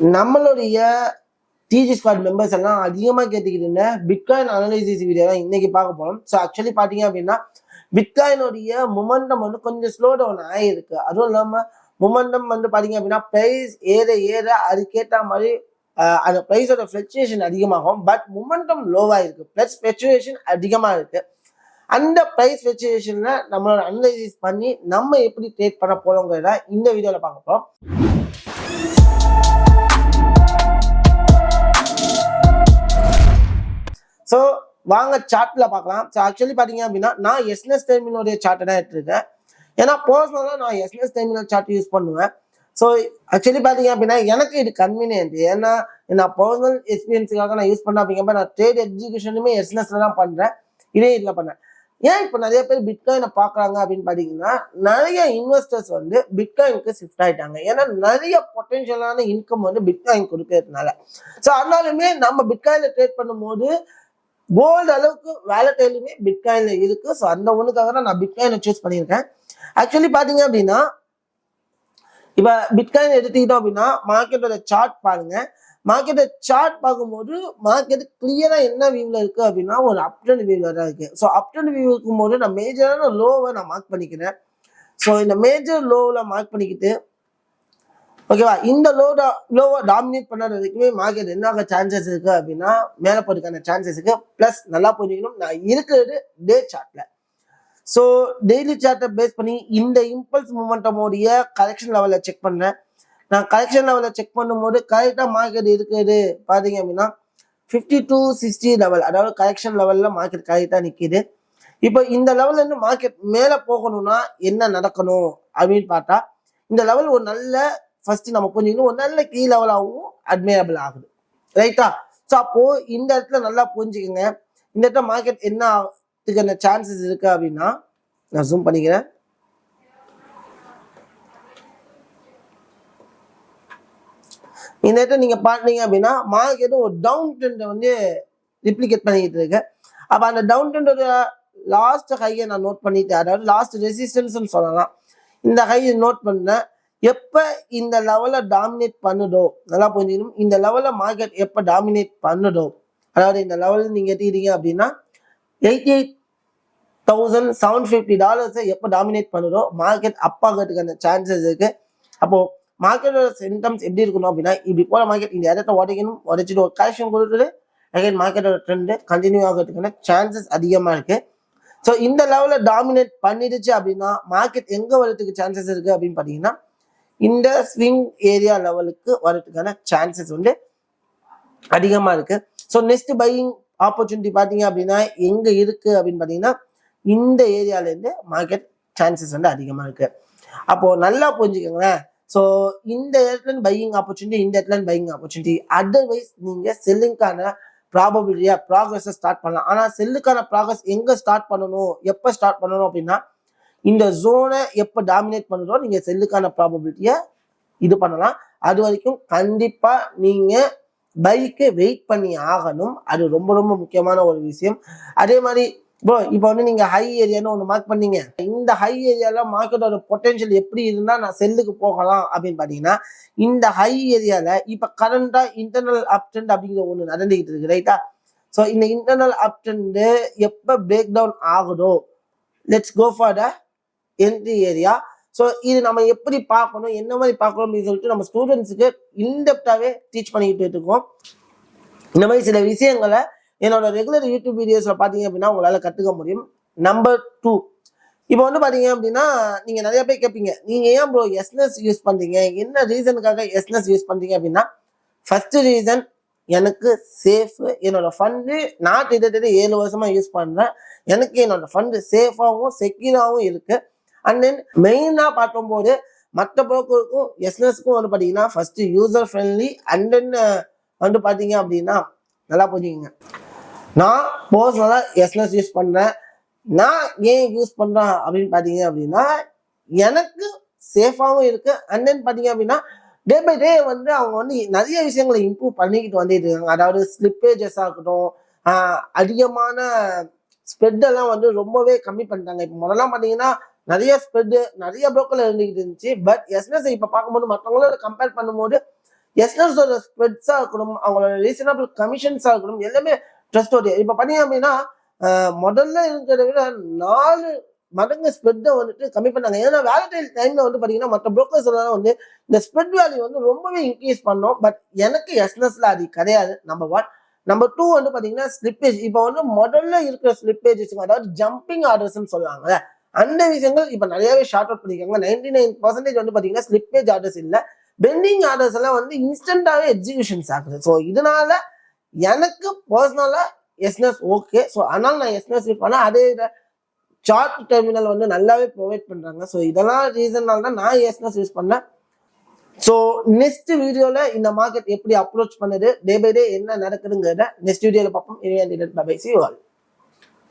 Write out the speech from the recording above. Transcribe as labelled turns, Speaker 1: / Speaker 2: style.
Speaker 1: நம்மளுடைய டிஜி squad members எல்லாம் அதிகமாக கேட்டுக்கிட்டு இருந்த பிட்காயின் அனலைசிஸ் வீடியோ தான் இன்னைக்கு பார்க்க போறோம். ஸோ ஆக்சுவலி பார்த்தீங்க அப்படின்னா பிட்காயினுடைய மொமெண்டம் வந்து கொஞ்சம் ஸ்லோ டவுன் ஆகிருக்கு. அதுவும் இல்லாமல் மொமெண்டம் வந்து பார்த்தீங்க அப்படின்னா ப்ரைஸ் ஏற ஏற அதுக்கேற்ற மாதிரி அந்த ப்ரைஸோட ஃப்ளக்சுவேஷன் அதிகமாகும். பட் மொமெண்டம் லோவாக இருக்கு, ப்ளஸ் ஃப்ளக்சுவேஷன் அதிகமாக இருக்கு. அந்த ப்ரைஸ் ஃப்ளக்சுவேஷன்ல நம்மளோட அனலைசிஸ் பண்ணி நம்ம எப்படி ட்ரேட் பண்ண போறோங்கிறத இந்த வீடியோவில் பார்க்க போறோம். ஸோ வாங்க சார்ட்ல பார்க்கலாம். ஸோ ஆக்சுவலி பார்த்தீங்க அப்படின்னா நான் எஸ்என்எஸ் டெர்மினோடைய சார்ட்டை தான் எடுத்துருக்கேன். ஏன்னா பர்சனலாக நான் எஸ்என்எஸ் டெர்மினல் சார்ட் யூஸ் பண்ணுவேன். ஸோ ஆக்சுவலி பார்த்தீங்க அப்படின்னா எனக்கு இது கன்வீனியன்ட். ஏன்னா நான் பர்சனல் எக்ஸ்பீரியன்ஸுக்காக நான் யூஸ் பண்ண அப்படிங்கிறப்ப நான் ட்ரேட் எக்ஸிகியூஷனுமே எஸ்என்எஸ்ல தான் பண்ணுறேன், இதே இதில் பண்ணேன். ஏன் இப்போ நிறைய பேர் பிட்காயினை பார்க்குறாங்க அப்படின்னு பார்த்தீங்கன்னா நிறைய இன்வெஸ்டர்ஸ் வந்து பிட்காயினுக்கு ஷிஃப்ட் ஆகிட்டாங்க. ஏன்னா நிறைய பொட்டென்ஷியலான இன்கம் வந்து பிட்காயின் கொடுக்கறதுனால. ஸோ அதனாலுமே நம்ம பிட்காயினை ட்ரேட் பண்ணும்போது கோல்டு அளவுக்கு வேலட்டைலுமே பிட்காயின்ல இருக்கு. ஸோ அந்த ஒண்ணுக்காக தான் நான் பிட்காயினை சூஸ் பண்ணியிருக்கேன். ஆக்சுவலி பாத்தீங்க அப்படின்னா இப்ப பிட்காயின் எடுத்துக்கிட்டோம் அப்படின்னா மார்க்கெட்டோட சார்ட் பாருங்க. மார்க்கெட்டோட சார்ட் பார்க்கும்போது மார்க்கெட் கிளியரா என்ன வியூல இருக்கு அப்படின்னா ஒரு அப் ட்ரெண்ட் வியூல தான் இருக்கு. ஸோ அப் ட்ரெண்ட் வியூ இருக்கும்போது நான் மேஜரான லோவை நான் மார்க் பண்ணிக்கிறேன். ஸோ இந்த மேஜர் லோவில் மார்க் பண்ணிக்கிட்டு ஓகேவா, இந்த லோவை டாமினேட் பண்ண வரைக்குமே மார்க்கெட் என்ன ஆக சான்சஸ் இருக்கு அப்படின்னா மேலே போறதுக்கான சான்சஸ் இருக்கு. பிளஸ் நல்லா புரிஞ்சுக்கணும், நான் இருக்கிறது டே சார்ட்ல. ஸோ டெய்லி சார்ட்டை பேஸ் பண்ணி இந்த இம்பல்ஸ் மூமெண்டமோடைய கரெக்ஷன் லெவலில் செக் பண்ணேன். நான் கரெக்ஷன் லெவலில் செக் பண்ணும்போது கரெக்டாக மார்க்கெட் இருக்குது பார்த்தீங்க அப்படின்னா 5260 லெவல், அதாவது கரெக்ஷன் லெவலில் மார்க்கெட் கரெக்டாக நிற்கிது. இப்போ இந்த லெவல்ல இருந்து மார்க்கெட் மேலே போகணும்னா என்ன நடக்கணும் அப்படின்னு பார்த்தா இந்த லெவல் ஒரு நல்ல ஃபர்ஸ்ட் நம்ம புரிஞ்சுக்கணும், ஒரு நல்ல கீ லெவலாகவும் அட்மைரபிள் ஆகுது, ரைட்டா? ஸோ அப்போ இந்த இடத்துல நல்லா புரிஞ்சுக்கோங்க, இந்த இடத்துல மார்க்கெட் என்ன ஆகிறதுக்கான சான்சஸ் இருக்கு அப்படின்னா நான் ஜூம் பண்ணிக்கிறேன். இந்த இடத்துல நீங்க பாத்தீங்க அப்படின்னா மார்க்கெட் ஒரு டவுன் ட்ரெண்டை வந்து ரிப்ளிகேட் பண்ணிட்டு இருக்கு. அப்ப அந்த டவுன் ட்ரெண்டோட லாஸ்ட் ஹையை நான் நோட் பண்ணிட்டேன், அதாவது லாஸ்ட் ரெசிஸ்டன்ஸ் சொல்லலாம். இந்த ஹையை நோட் பண்ணேன். எப்ப இந்த லெவலை டாமினேட் பண்ணுதோ, நல்லா புரிஞ்சுக்கணும், இந்த லெவலை மார்க்கெட் எப்ப டாமினேட் பண்ணுதோ, அதாவது இந்த லெவல் நீங்க எடுத்துக்கிட்டீங்க அப்படின்னா $88,750 எப்ப டாமினேட் பண்ணுதோ மார்க்கெட் அப் ஆகிறதுக்கான சான்சஸ் இருக்கு. அப்போ மார்க்கெட்டோட சிம்டம்ஸ் எப்படி இருக்கணும் அப்படின்னா இப்படி போல மார்க்கெட் இந்த இடத்த உடைச்சிட்டு ஒரு கரெக்ஷன் கொடுத்துட்டு அகைன் மார்க்கெட்டோட ட்ரெண்ட் கண்டினியூ ஆகிறதுக்கான சான்சஸ் அதிகமா இருக்கு. ஸோ இந்த லெவலில் டாமினேட் பண்ணிடுச்சு அப்படின்னா மார்க்கெட் எங்க வரதுக்கு சான்சஸ் இருக்கு அப்படின்னு பார்த்தீங்கன்னா இந்த ஸ்விங் ஏரியா லெவலுக்கு வரதுக்கான சான்சஸ் வந்து அதிகமா இருக்கு. ஸோ நெக்ஸ்ட் பையிங் ஆப்பர்ச்சுனிட்டி பார்த்தீங்க அப்படின்னா எங்க இருக்கு அப்படின்னு பார்த்தீங்கன்னா இந்த ஏரியால இருந்து மார்க்கெட் சான்சஸ் வந்து அதிகமா இருக்கு. அப்போ நல்லா புரிஞ்சுக்கோங்களேன். ஸோ இந்த இடத்துல பையிங் ஆப்பர்ச்சுனிட்டி, இந்த இடத்துல பையிங் ஆப்பர்ச்சுனிட்டி. அதர்வைஸ் நீங்க செல்லிங்கான ப்ராபபிலிட்டியா ப்ராக்ரஸை ஸ்டார்ட் பண்ணலாம். ஆனா செல்லுக்கான ப்ராக்ரஸ் எங்க ஸ்டார்ட் பண்ணணும், எப்ப ஸ்டார்ட் பண்ணணும் அப்படின்னா இந்த ஜோனை எப்ப டாமினேட் பண்ணுறதோ நீங்க செல்லுக்கான ப்ராபபிலிட்டியை இது பண்ணலாம். அது வரைக்கும் கண்டிப்பா நீங்க பைக்கு வெயிட் பண்ணி ஆகணும். அது ரொம்ப ரொம்ப முக்கியமான ஒரு விஷயம். அதே மாதிரி ப்ரோ இப்போ வந்து நீங்க ஹை ஏரியான்னு ஒன்று மார்க் பண்ணீங்க. இந்த ஹை ஏரியால மார்க்கெட்டோட பொட்டன்ஷியல் எப்படி இருந்தா நான் செல்லுக்கு போகலாம் அப்படின்னு பாத்தீங்கன்னா இந்த ஹை ஏரியால இப்ப கரண்டா இன்டர்னல் அப் ட்ரெண்ட் அப்படிங்கிற ஒண்ணு நடந்துகிட்டு இருக்கு, ரைட்டா? ஸோ இந்த இன்டர்னல் அப் ட்ரெண்ட் எப்ப பிரேக் டவுன் ஆகுதோ let's go for the entry area. So இது நம்ம எப்படி பார்க்கணும், என்ன மாதிரி பார்க்கணும் அப்படின்னு சொல்லிட்டு நம்ம ஸ்டூடெண்ட்ஸுக்கு இன்டெப்டாவே டீச் பண்ணிக்கிட்டு இருக்கோம். இந்த மாதிரி சில விஷயங்களை என்னோட ரெகுலர் யூடியூப் வீடியோஸ்ல பாத்தீங்க அப்படின்னா உங்களால கத்துக்க முடியும். நம்பர் 2, இப்போ வந்து பாத்தீங்க அப்படின்னா நீங்க நிறைய பேர் கேட்பீங்க, நீங்க ஏன் ப்ரோ எஸ்என்எஸ் யூஸ் பண்றீங்க, என்ன ரீசனுக்காக எஸ்என்எஸ் யூஸ் பண்றீங்க அப்படின்னா ஃபர்ஸ்ட் ரீசன் எனக்கு சேஃப். என்னோட ஃபண்டு நான் கிட்டத்தட்ட 7 வருஷமா யூஸ் பண்றேன். எனக்கு என்னோட ஃபண்டு சேஃபாகவும் செக்யூராகவும் இருக்கு. அண்ட் தென் மெயினா பார்க்கும்போது மற்ற புரோக்கருக்கும் எஸ்என்எஸ்க்கும் வந்து பாத்தீங்கன்னா first user friendly. And then வந்து பாத்தீங்க அப்படின்னா நல்லா புரிஞ்சுக்கங்க, நான் பர்சனலா எஸ்என்எஸ் யூஸ் பண்றேன். நான் ஏன் யூஸ் பண்றேன் அப்படின்னு பாத்தீங்க அப்படின்னா எனக்கு சேஃபாகவும் இருக்கு. அண்ட் தென் பாத்தீங்க அப்படின்னா டே பை டே வந்து அவங்க வந்து நிறைய விஷயங்களை இம்ப்ரூவ் பண்ணிக்கிட்டு வந்துட்டு இருக்காங்க. அதாவது ஸ்லிப்பேஜஸ் ஆகட்டும், அதிகமான ஸ்ப்ரெட் எல்லாம் வந்து ரொம்பவே கம்மி பண்ணிட்டாங்க. இப்போ முதல்லாம் பாத்தீங்கன்னா நிறைய ஸ்ப்ரெட் நிறைய புரோக்கர்ல இருந்துகிட்டு இருந்துச்சு. பட் எஸ்என்எஸ் இப்ப பார்க்கும்போது மற்றவங்களோட கம்பேர் பண்ணும்போது எஸ்னர்ஸோட ஸ்ப்ரெட்ஸா இருக்கணும், அவங்களோட ரீசனபிள் கமிஷன்ஸா இருக்கணும், எல்லாமே ட்ரஸ்ட் ஓடி. இப்ப பண்ணீங்க அப்படின்னா முதல்ல இருக்கிறத விட 4 மடங்கு ஸ்ப்ரெட்டை வந்துட்டு கம்மி பண்ணாங்க. ஏன்னா வேலடைல் டைம்ல வந்து பாத்தீங்கன்னா மற்ற புரோக்கர்ஸ் எல்லாம் வந்து இந்த ஸ்ப்ரெட் வேல்யூ வந்து ரொம்பவே இன்க்ரீஸ் பண்ணோம். பட் எனக்கு எஸ்னஸ்ல அது கிடையாது. நம்பர் 1. நம்பர் 2 வந்து பாத்தீங்கன்னா ஸ்லிப்பேஜ். இப்ப வந்து முதல்ல இருக்கிற ஸ்லிப்பேஜஸ், அதாவது ஜம்பிங் ஆர்டர்ஸ் சொல்லுவாங்கல்ல, அந்த விஷயங்கள் இப்ப நிறையவே ஷார்ட் அவுட் பண்ணிருக்காங்க. 99% வந்து பாத்தீங்கன்னா ஸ்லிப்பேஜ் ஆர்டர்ஸ் இல்ல, பெண்டிங் ஆர்டர்ஸ் எல்லாம் வந்து இன்ஸ்டன்டாவே எக்ஸிகியூஷன்ஸ் ஆகுது. ஸோ இதனால எனக்கு பர்சனலா எஸ்னஸ் ஓகே. ஸோ அதனால நான் எஸ்னஸ் யூஸ் பண்ணேன். அதே சார்ட் டெர்மினல் வந்து நல்லாவே ப்ரொவைட் பண்றாங்க. ஸோ இதெல்லாம் ரீசன்னால தான் நான் எஸ்னஸ் யூஸ் பண்ணேன். ஸோ நெக்ஸ்ட் வீடியோல இந்த மார்க்கெட் எப்படி அப்ரோச் பண்ணுது, டே பை டே என்ன நடக்குதுங்கிறத நெக்ஸ்ட் வீடியோல பார்ப்போம். Bye bye, see you all.